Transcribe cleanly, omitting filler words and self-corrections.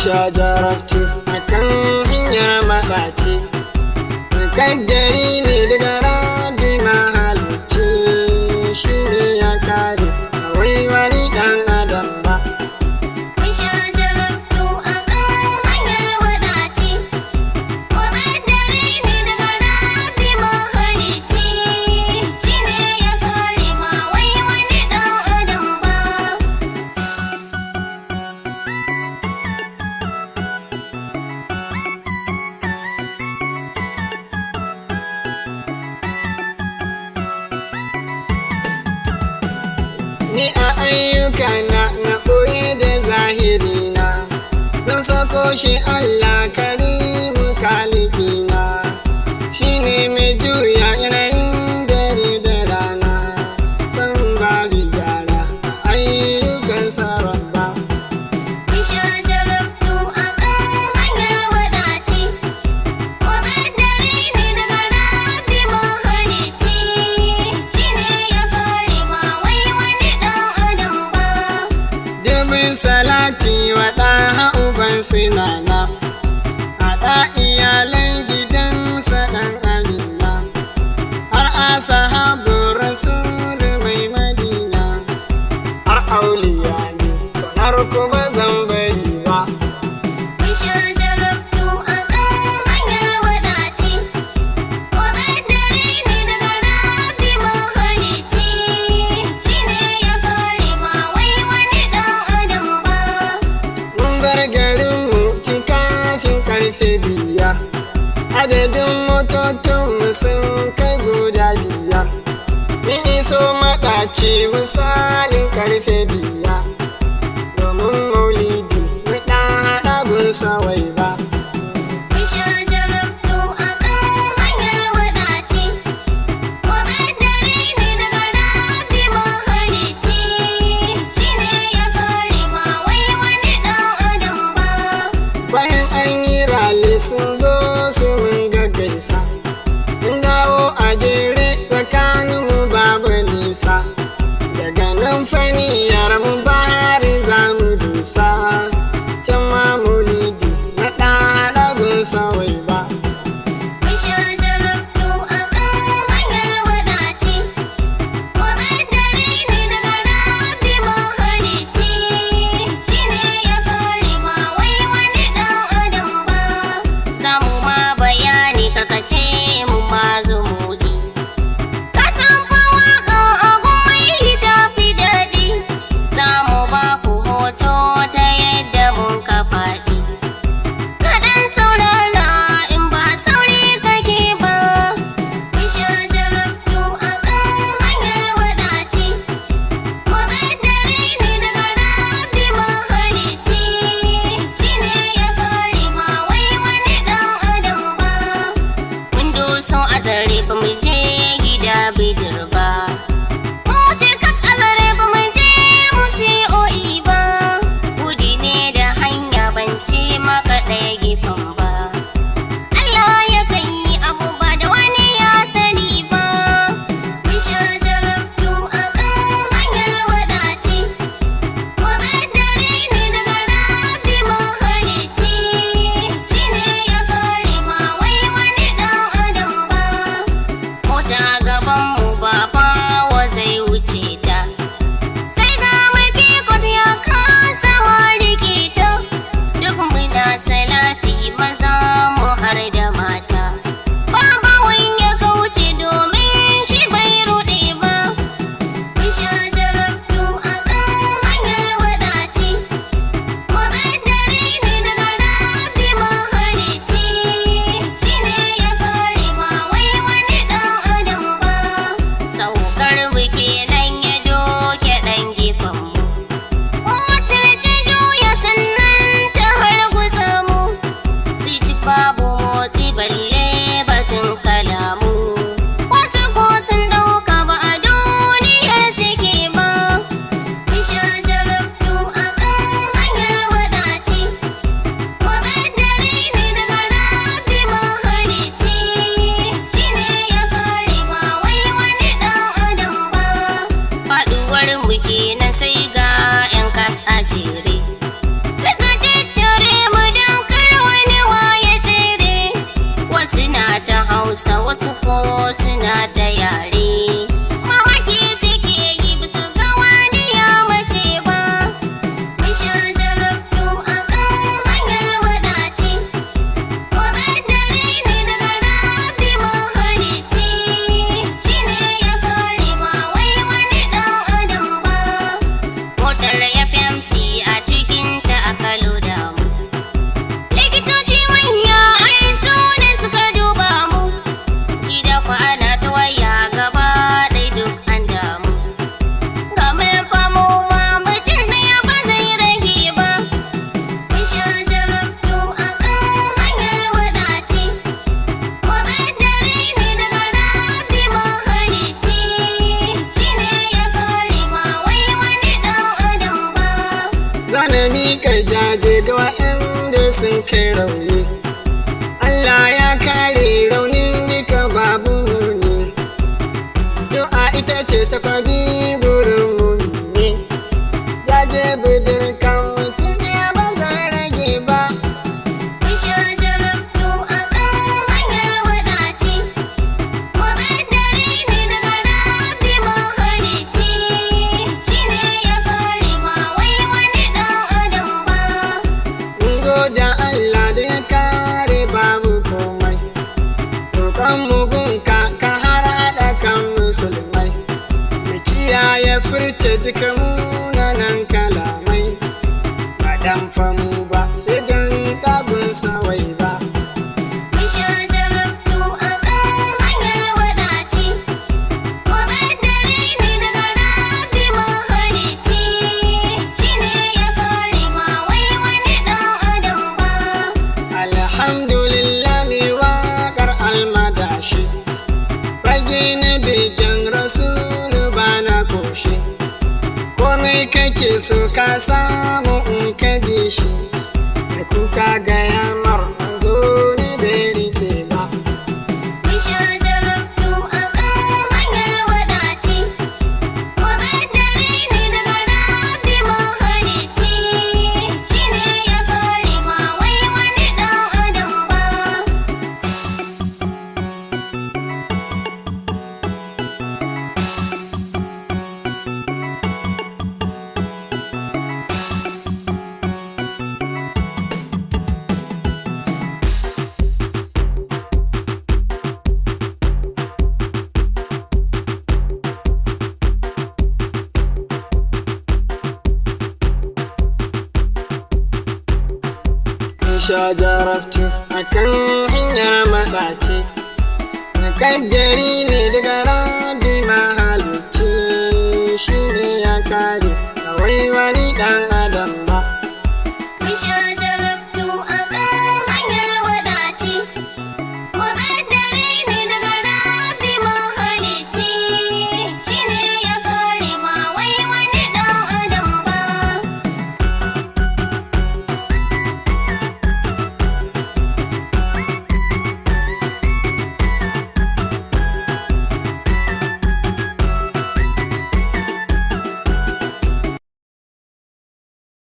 sha jaraftu akan hanyar maɗaci, kaddari ne daga rabi mahalicci, shi ne ya kare kawai wani ɗan adam ba. Mun sha jaraftu akan hanyar maɗaci, kaddari ne daga rabi mahalicci, shi ne ya kare ma wai wani ɗan adam ba. Ni a ayyukana na ɓoye da zahirina, zan sako shi Allah karimu kalikina, shi ne mai juya yanayin dare da rana, san babu gyara a ayyukansa rabba. Mun sha jaraftu akan hanyar maɗaci, kaddari ne daga rabi mahalicci, shi ne ya kare ma wai wani ɗan adam ba. Dubin salati wa ɗaha uban sinana, haɗa iyalan gidansa ɗan amina, har asahabu rasul mai madina, har auliya ne har kuma zan bari ba. Mun sha jaraftu akan hanyar maɗaci, kaddari ne daga rabi mahalicci, shi ne ya kare ma wai wani ɗan adam ba. Mun bar garinmu tun kafin karfe biyar, adadin motocinmu sun kai guda biyar, mun iso maɗaci misalin karfe biyar, domin maulidi mu ɗan haɗa gunsa wai ba. Mun sha jaraftu akan hanyar maɗaci, kaddari ne daga rabi mahalicci, shi ne ya kare ma wai wani ɗan adam ba. Bayan an yi rali sun zo su mun gaggaisa, mun dawo a jere tsakaninmu babu nisa, daga nan faniyar mu bari za mu dusa, can ma maulidi na wasu sun kai rauni. Allah ya kare raunin duka babu muni. Du'a ita ce ta kwabi burin mumini. Jaje budurkan mutum ne ba zai rage ba. Mun sha jarabtu a kan hanyar wadaci. Muƙaddari ne daga Rabbi mahalicci. Shi ne ya kare ba wai wani ɗan adam ba. Mun goda Allah da ya kare babu komai. Roƙon mugunka ka har haɗa kan musulmai. Mu kiyaye furta duka munanan kalamai. Ba dan famu ba sai don ɗagun sawai ba. Mun sha jarabtu a kan hanyar wadaci. Muƙaddari ne daga Rabbi mahalicci. Shi ne ya kare ba wai wani ɗan adam ba. Alhamdulillah mai waƙar almadashi. Fage na begen rasulu ba na koshi. Komai kake so ka samu in ka bi shi. Da kuka gaya mar zo ni bai rike ba. Mun sha jarabtu a kan hanyar wadaci. Muƙaddari ne daga Rabbi mahalicci. Shi ne ya kare ba wai wani ɗan adam ba. In sha jaraftu a kan hanyar maɗaci. Muƙaddari ne daga Rabbi mahalicci. Shi ne